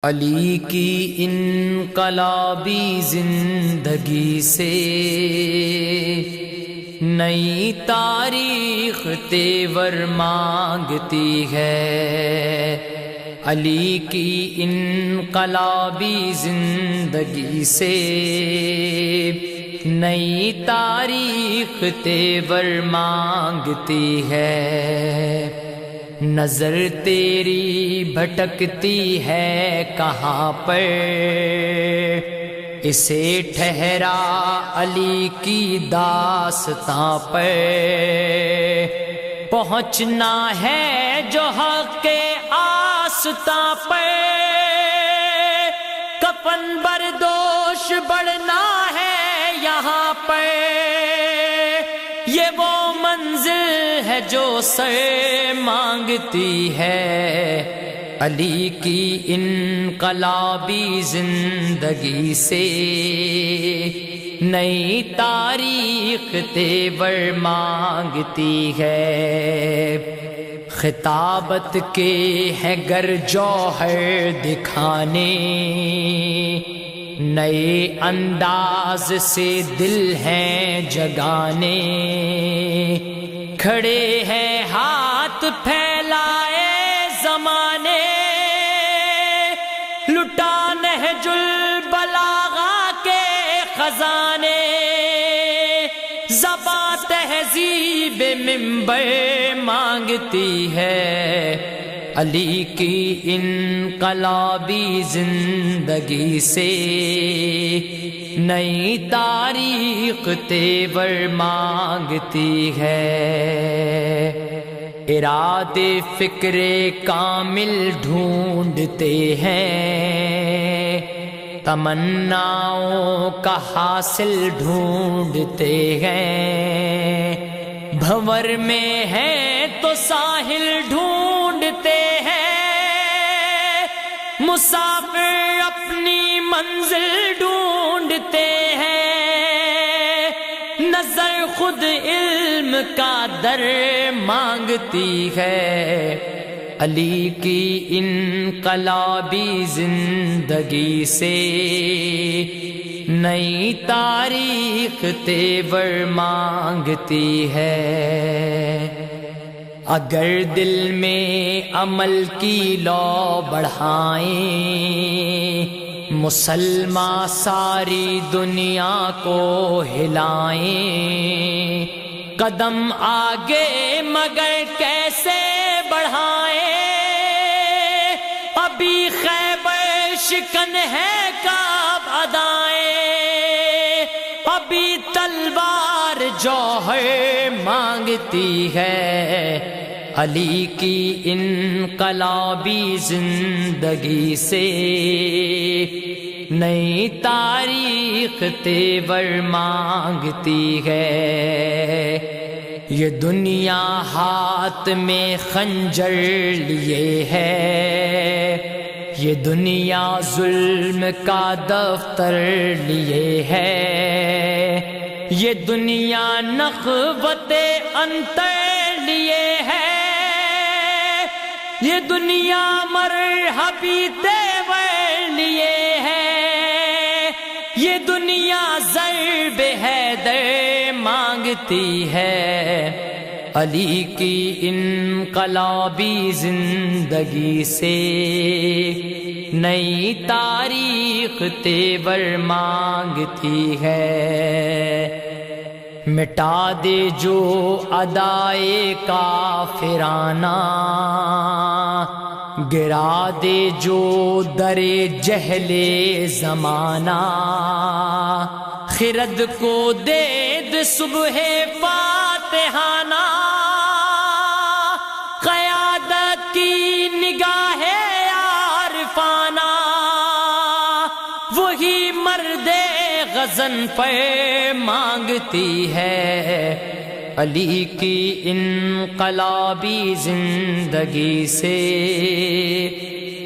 علی کی انقلابی زندگی سے نئی تاریخ تیور مانگتی ہے۔ علی کی انقلابی زندگی سے نئی تاریخ تیور مانگتی ہے۔ نظر تیری بھٹکتی ہے کہاں پر، اسے ٹھہرا علی کی داستاں پر۔ پہنچنا ہے جو حق کے آستاں پر، کفن بردوش بڑھنا ہے یہاں پر۔ یہ وہ منزل ہے جو سر مانگتی ہے۔ علی کی انقلابی زندگی سے نئی تاریخ تیور مانگتی ہے۔ خطابت کے ہے گر جوہر دکھانے، نئے انداز سے دل ہیں جگانے۔ کھڑے ہیں ہاتھ پھیلائے زمانے، لٹا نہج البلاغہ کے خزانے۔ زباں تہذیب منبر مانگتی ہے۔ علی کی انقلابی زندگی سے نئی تاریخ تیور مانگتی ہے۔ ارادے فکر کامل ڈھونڈتے ہیں، تمناؤں کا حاصل ڈھونڈتے ہیں۔ بھنور میں ہے تو ساحل ڈھونڈتے ہیں، مسافر اپنی منزل ڈھونڈتے ہیں۔ نظر خود علم کا در مانگتی ہے۔ علی کی انقلابی زندگی سے نئی تاریخ تیور مانگتی ہے۔ اگر دل میں عمل کی لو بڑھائیں، مسلمان ساری دنیا کو ہلائیں۔ قدم آگے مگر کیسے بڑھائیں، ابھی خیبر شکن ہے کعب ادائیں۔ ابھی تلوار جوہر مانگتی ہے۔ علی کی انقلابی زندگی سے نئی تاریخ تیور مانگتی ہے۔ یہ دنیا ہاتھ میں خنجر لیے ہے، یہ دنیا ظلم کا دفتر لیے ہے۔ یہ دنیا نخوت انتر لیے ہے، یہ دنیا مرحبی تیور لیے ہے۔ یہ دنیا ضرب حیدر مانگتی ہے۔ علی کی انقلابی زندگی سے نئی تاریخ تیور مانگتی ہے۔ مٹا دے جو ادائے کافرانہ، گرا دے جو در جہل زمانہ۔ خرد کو دے دے صبح فاتحانہ، قیادت کی نگاہ عارفانہ۔ وہی مرد غزن پر مانگتی ہے۔ علی کی انقلابی زندگی سے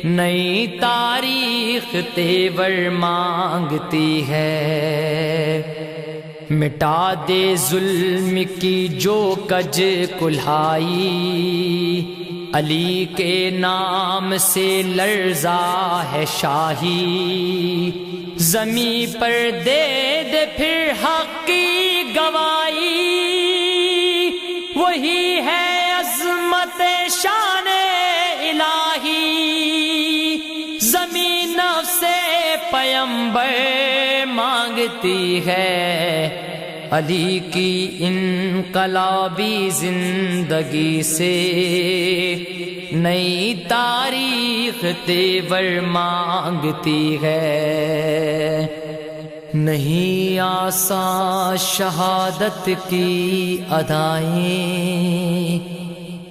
نئی تاریخ تیور مانگتی ہے۔ مٹا دے ظلم کی جو کج کلہائی، علی کے نام سے لرزا ہے شاہی، زمیں پر دے دے پھر حق کی گواہی، وہی ہے عظمت شان الہی، زمین نفس پیمبر مانگتی ہے، علی کی انقلابی زندگی سے نئی تاریخ تیور مانگتی ہے، نہیں آسان شہادت کی ادائیں،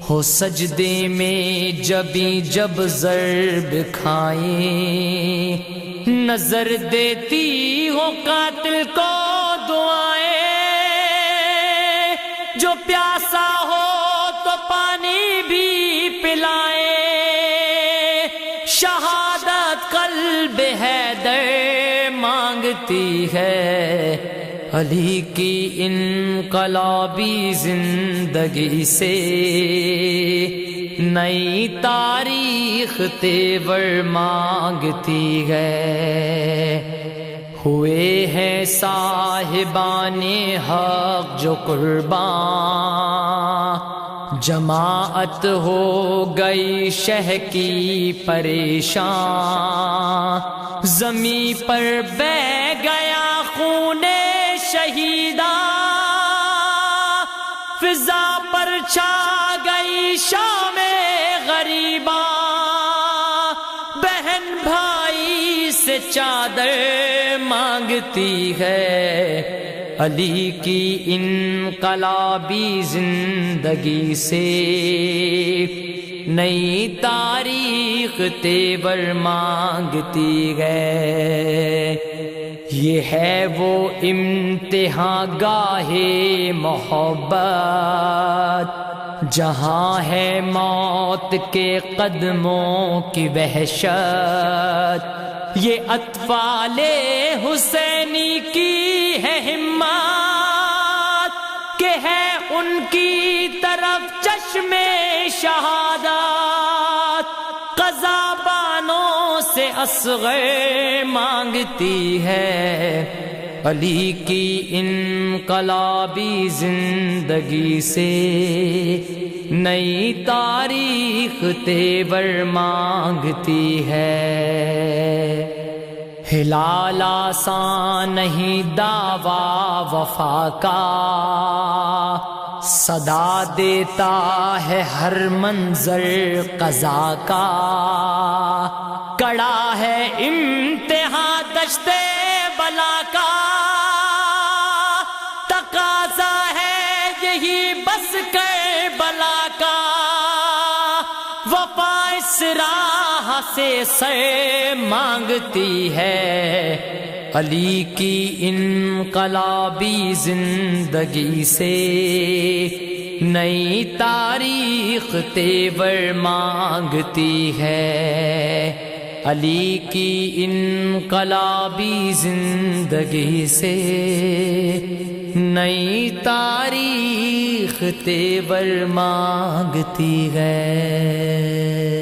ہو سجدے میں جب ضرب کھائیں، نظر دیتی ہو قاتل کو دعائیں، جو پیاسا ہو تو پانی بھی پلائیں، شہادت قلب حیدر مانگتی ہے، علی کی انقلابی زندگی سے نئی تاریخ تیور مانگتی ہے، ہوئے ہیں صاحبان حق جو قربان، جماعت ہو گئی شہ کی پریشان، زمیں پر بہہ گیا خون شہیداں، فضا پر چھا گئی شام غریباں، بہن بھائی سے چادر مانگتی ہے، علی کی انقلابی زندگی سے نئی تاریخ تیور مانگتی ہے، یہ ہے وہ امتحان گاہ محبت، جہاں ہے موت کے قدموں کی وحشت، یہ اطفال حسینی کی ہے ہمت، کہ ہے ان کی طرف چشم شہادت، قضا بانوں سے اصغر مانگتی ہے، علی کی انقلابی زندگی سے نئی تاریخ تیور مانگتی ہے، ہلال آسان نہیں دعویٰ وفا کا، صدا دیتا ہے ہر منظر قضا کا، کڑا ہے امتحان دشت بلا کا، تقاضا ہے یہی بس کربلا کا، وفا اس راہ سے سر مانگتی ہے، علی کی انقلابی زندگی سے نئی تاریخ تیور مانگتی ہے، علی کی انقلابی زندگی سے نئی تاریخ تیور مانگتی ہے۔